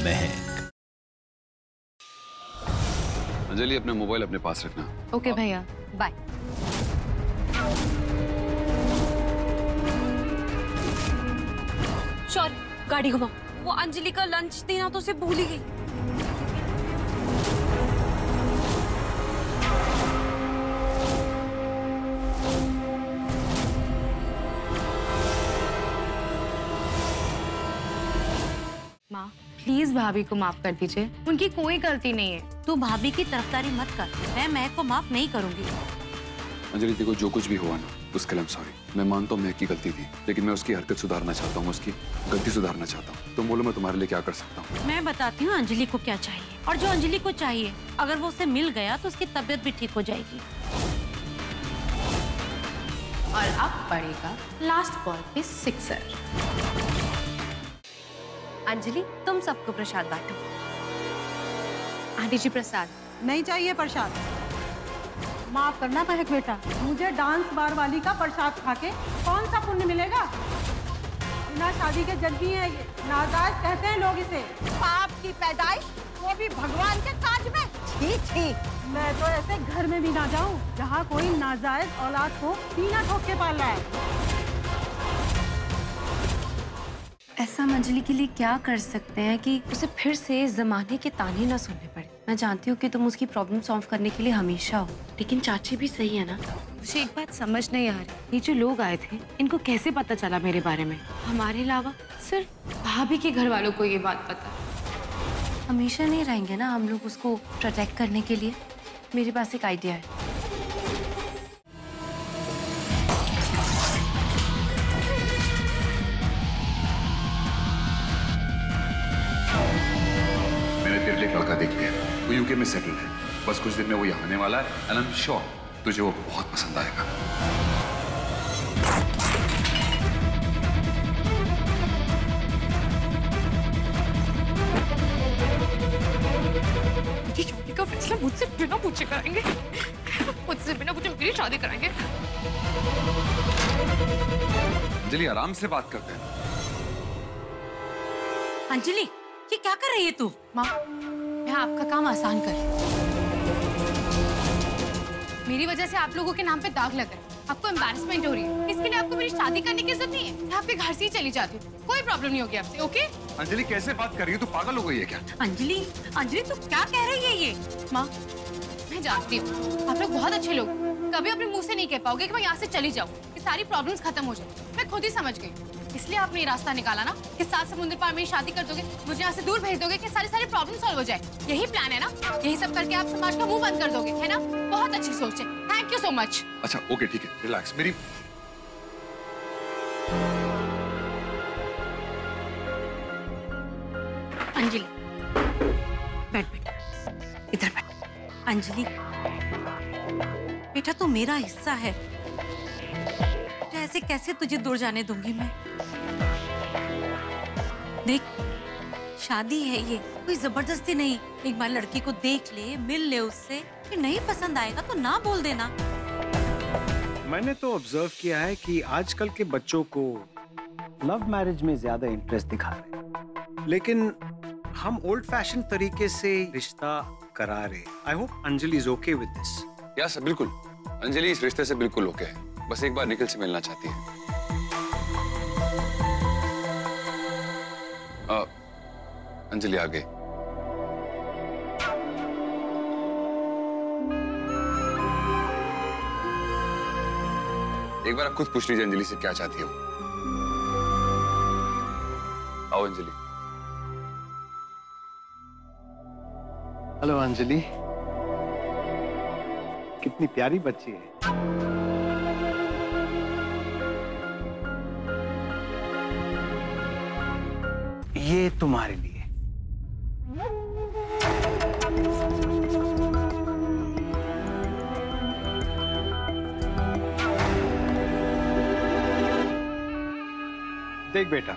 महक। अंजलि, अपना मोबाइल अपने पास रखना। ओके भैया, बाय। सॉरी, गाड़ी घुमाओ। वो अंजलि का लंच देना तो उसे भूल ही गई। माँ प्लीज भाभी को माफ कर दीजिए, उनकी कोई गलती नहीं है। तू भाभी की तरफदारी मत कर, मैं महक को माफ नहीं करूंगी। अंजलि, देखो जो कुछ भी हुआ ना उसके लिए I'm sorry। मैं मानता हूँ महक की गलती थी, लेकिन मैं उसकी हरकत सुधारना चाहता हूँ, उसकी गलती सुधारना चाहता हूँ। तुम बोलो मैं तुम्हारे लिए क्या कर सकता हूँ? मैं बताती हूँ अंजलि को क्या चाहिए, और जो अंजलि को चाहिए अगर वो उसे मिल गया तो उसकी तबीयत भी ठीक हो जाएगी। और अब पड़ेगा लास्ट बॉल पे सिक्सर। अंजलि, तुम सबको प्रसाद बांटो। आंटी जी प्रसाद। नहीं चाहिए प्रसाद। माफ करना महक बेटा, मुझे डांस बार वाली का प्रसाद खाके कौन सा पुण्य मिलेगा? बिना शादी के जल्दी है ये, नाजायज कहते हैं लोग इसे। पाप की पैदाइश, वो भी भगवान के काज में। ठीक ठीक, मैं तो ऐसे घर में भी ना जाऊं जहाँ कोई नाजायज औलाद को सीना ठोक के पाल रहा है। ऐसा हम अंजलि के लिए क्या कर सकते हैं कि उसे फिर से जमाने के ताने ना सुनने पड़े। मैं जानती हूँ कि तुम उसकी प्रॉब्लम सॉल्व करने के लिए हमेशा हो, लेकिन चाची भी सही है ना। मुझे एक बात समझ नहीं आ रही, ये जो लोग आए थे इनको कैसे पता चला मेरे बारे में? हमारे अलावा सिर्फ भाभी के घर वालों को ये बात पता। हमेशा नहीं रहेंगे ना हम लोग उसको प्रोटेक्ट करने के लिए। मेरे पास एक आइडिया है। तेरे लिए एक लड़का देख लिया, वो यूके में सेटल है। बस कुछ दिन में वो यहाँ आने वाला है एंड आई एम श्योर तुझे वो बहुत पसंद आएगा। ये शादी का फैसला मुझसे बिना पूछे कराएंगे, मुझसे बिना पूछे मेरी शादी कराएंगे। अंजलि, आराम से बात करते हैं। अंजलि, ये क्या कर रही है तू? माँ, मैं आपका काम आसान कर। मेरी वजह से आप लोगों के नाम पे दाग लग रहा है, आपको एम्बैरेसमेंट हो रही है। इसके लिए आपको मेरी शादी करने की जरूरत नहीं है। मैं आपके घर से ही चली जाती हूँ, कोई प्रॉब्लम नहीं होगी आपसे। ओके? अंजलि, कैसे बात कर रही है? तू पागल हो गई है क्या? अंजलि, अंजलि तू क्या कह रही है ये? माँ, मैं जानती हूँ आप लोग बहुत अच्छे लोग, कभी अपने मुंह से नहीं कह पाओगे कि मैं यहाँ से चली जाऊँ, ये सारी प्रॉब्लम्स खत्म हो जाए। मैं खुद ही समझ गई, इसलिए आपने ये रास्ता निकाला ना कि 7 समुद्र पार मेरी शादी कर दोगे, मुझे यहाँ से दूर भेज दोगे कि सारी प्रॉब्लम सॉल्व हो जाए। यही प्लान है ना? यही सब करके आप समाज का मुंह बंद कर दोगे, है ना? बहुत अच्छी सोच है, थैंक यू सो मच। अच्छा ओके ठीक है, रिलैक्स। मेरी अंजलि, बैठ बैठ, इधर बैठ। अंजलि बेटा, तू मेरा हिस्सा है, ऐसे कैसे तुझे दूर जाने दूंगी मैं? देख, शादी है ये, कोई जबरदस्ती नहीं। एक बार लड़की को देख ले, मिल ले उससे, फिर नहीं पसंद आएगा तो ना बोल देना। मैंने तो ऑब्जर्व किया है कि आजकल के बच्चों को लव मैरिज में ज्यादा इंटरेस्ट दिखा रहे हैं, लेकिन हम ओल्ड फैशन तरीके से रिश्ता करा रहे। I hope Anjali is okay with this. Yes बिल्कुल, अंजलि इस रिश्ते से बिल्कुल ओके है, बस एक बार निखिल से मिलना चाहती है। अंजलि आ गई। एक बार आप खुद पूछ लीजिए अंजलि से क्या चाहती हो। आओ अंजलि। हेलो अंजलि, कितनी प्यारी बच्ची है। ये तुम्हारे लिए। देख बेटा,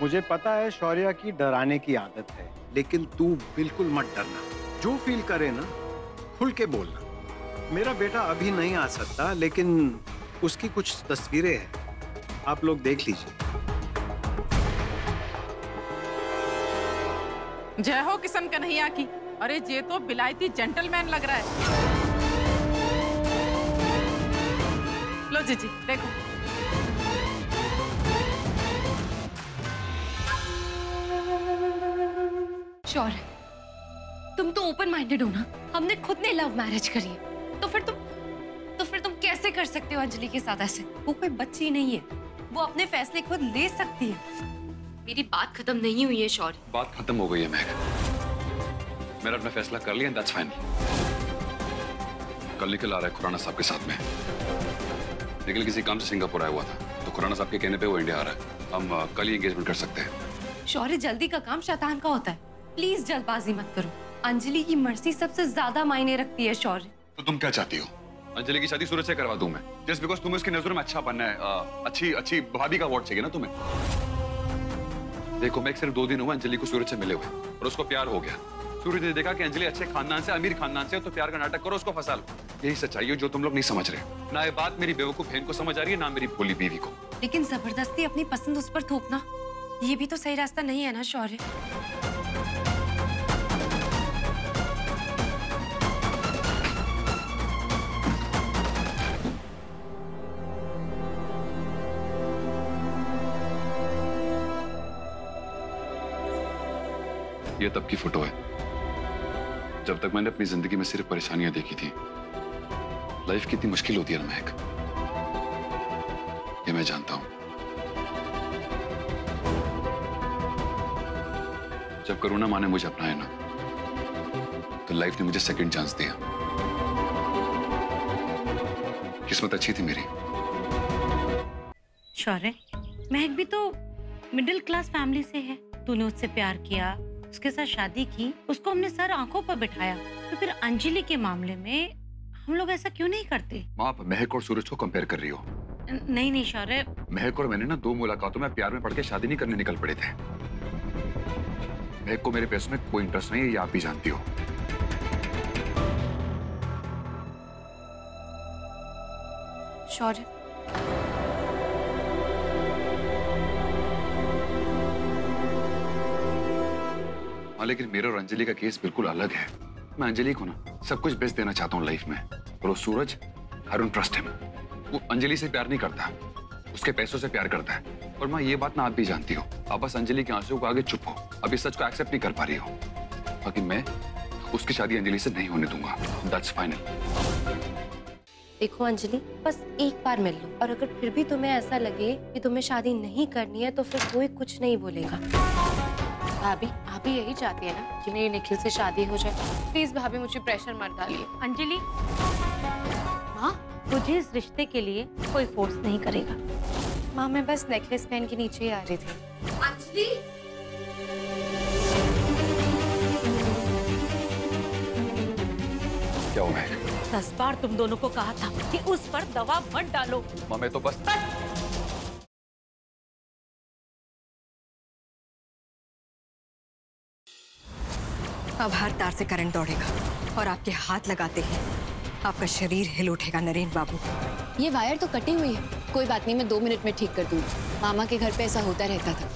मुझे पता है शौर्या की डराने की आदत है, लेकिन तू बिल्कुल मत डरना। जो फील करे ना, खुल के बोलना। मेरा बेटा अभी नहीं आ सकता, लेकिन उसकी कुछ तस्वीरें हैं, आप लोग देख लीजिए। जय हो किशन कन्हैया की। अरे ये तो बिलायती जेंटलमैन लग रहा है। लो जीजी देखो। श्योर है, तुम तो ओपन माइंडेड हो ना। हमने खुद ने लव मैरिज करी है, तो फिर तुम कैसे कर सकते हो अंजलि के साथ ऐसे? वो कोई बच्ची नहीं है, वो अपने फैसले खुद ले सकती है। मेरी बात खत्म नहीं हुई है शौर्य। बात खत्म हो गई है महक। मैंने अपना फैसला कर लिया, दैट्स फाइनल। कल निकल आ रहा है खुराना साहब के साथ में। निकल किसी काम से सिंगापुर आया हुआ था, तो खुराना साहब के कहने पे वो इंडिया आ रहा है। हम कल ही एंगेजमेंट कर सकते हैं। शौर्य, जल्दी का काम शैतान का होता है। प्लीज जल्दबाजी मत करो। अंजलि की मर्जी सबसे ज्यादा मायने रखती है शौर्य। तो तुम क्या चाहती हो? अंजलि की शादी सूरज से करवा दूं मैं, जस्ट बिकॉज तुम्हें उसकी नजरों में अच्छा बनना है। अच्छी भाभी का अवार्ड चाहिए ना तुम्हें। देखो मैं सिर्फ 2 दिन हुआ अंजलि को सूरज से मिले हुए और उसको प्यार हो गया। सूरज ने देखा कि अंजलि अच्छे खानदान से, अमीर खानदान से, तो प्यार का नाटक करो, उसको फंसा लो। यही सच्चाई है जो तुम लोग नहीं समझ रहे। ना ये बात मेरी बेवकूफ बहन को समझ आ रही है, ना मेरी भोली बीवी को। लेकिन जबरदस्ती अपनी पसंद उस पर थोपना, ये भी तो सही रास्ता नहीं है ना शौर्य। ये तब की फोटो है जब तक मैंने अपनी जिंदगी में सिर्फ परेशानियां देखी थी। लाइफ कितनी मुश्किल होती है ना महक, ये मैं जानता हूं। जब करुणा माँ ने मुझे अपनाया ना, तो लाइफ ने मुझे सेकंड चांस दिया। किस्मत अच्छी थी मेरी। शौर्य, महक भी तो मिडिल क्लास फैमिली से है। तूने उससे प्यार किया, उसके साथ शादी की, उसको हमने सर आंखों पर बिठाया। तो फिर अंजलि के मामले में हम लोग ऐसा क्यों नहीं करते? माँ, आप महक और सूरज को कंपेयर कर रही हो। नहीं शौर्य, महक और मैंने ना 2 मुलाकातों में प्यार में पड़ के शादी नहीं करने निकल पड़े थे। महक को मेरे पैसों में कोई इंटरेस्ट नहीं है, ये आप भी जानती हो। शौर्य, हाँ, लेकिन मेरा और अंजलि का केस बिल्कुल अलग है। मैं अंजलि को ना सब कुछ बेस्ट देना चाहता हूँ लाइफ में, और वो सूरज, आई डोंट ट्रस्ट हिम। वो अंजलि से प्यार नहीं करता, उसके पैसों से प्यार करता है। और माँ, ये बात ना आप भी जानती हो। आप बस अंजलि के आंसू को आगे चुप हो, अभी सच को एक्सेप्ट नहीं कर पा रही हो। बाकी मैं उसकी शादी अंजलि से नहीं होने दूंगा, दैट्स फाइनल। देखो अंजलि, बस एक बार मिल लो, और अगर फिर भी तुम्हें ऐसा लगे कि तुम्हें शादी नहीं करनी है, तो फिर कोई कुछ नहीं बोलेगा। भाभी, आप भी यही चाहती है ना कि मेरी निखिल से शादी हो जाए? प्लीज भाभी, मुझे प्रेशर मत डालिए। अंजलि, माँ, तुझे इस रिश्ते के लिए कोई फोर्स नहीं करेगा। माँ, मैं बस नेकलेस पहन के नीचे ही आ रही थी। अंजलि, क्या हुआ है? 10 बार तुम दोनों को कहा था कि उस पर दवा मत डालो। माँ, मैं तो बस अब हर तार से करंट दौड़ेगा और आपके हाथ लगाते ही आपका शरीर हिल उठेगा नरेन बाबू। ये वायर तो कटी हुई है, कोई बात नहीं, मैं 2 मिनट में ठीक कर दूंगी। मामा के घर पे ऐसा होता रहता था।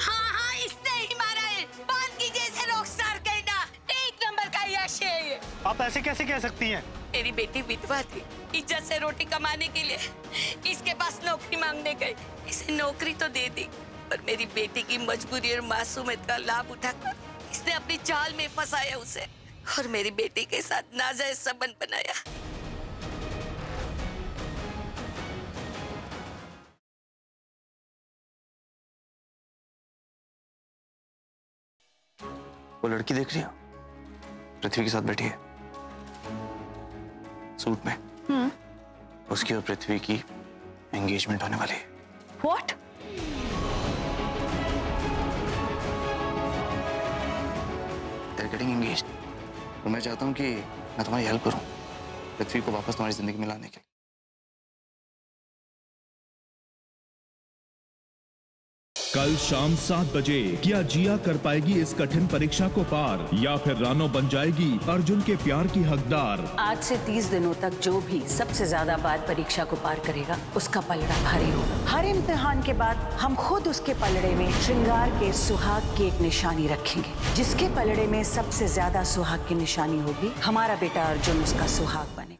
हाँ, इसने ही मारा है। बांध कीजिए इसे, रॉकस्टार कहना। 1 नंबर का यश है ये। आप ऐसे कैसे कह सकती हैं? मेरी बेटी विधवा थी, इज्जत से रोटी कमाने के लिए इसके पास नौकरी मांगने गई। इसे नौकरी तो दे दी, पर मेरी बेटी की मजबूरी और मासूमियत का लाभ उठाकर इसने अपनी चाल में फंसाया उसे, और मेरी बेटी के साथ नाजायज संबंध बनाया। वो लड़की देख रही हो, पृथ्वी के साथ बैठी है सूट में। उसकी और पृथ्वी की एंगेजमेंट होने वाली है। What? They're getting engaged। तो मैं चाहता हूँ कि मैं तुम्हारी हेल्प करूँ पृथ्वी को वापस तुम्हारी जिंदगी में लाने के लिए। कल शाम 7 बजे क्या जिया कर पाएगी इस कठिन परीक्षा को पार या फिर रानो बन जाएगी अर्जुन के प्यार की हकदार। आज से 30 दिनों तक जो भी सबसे ज्यादा बार परीक्षा को पार करेगा उसका पलड़ा भारी होगा। हर इम्तिहान के बाद हम खुद उसके पलड़े में श्रृंगार के सुहाग की एक निशानी रखेंगे। जिसके पलड़े में सबसे ज्यादा सुहाग की निशानी होगी हमारा बेटा अर्जुन उसका सुहाग बने।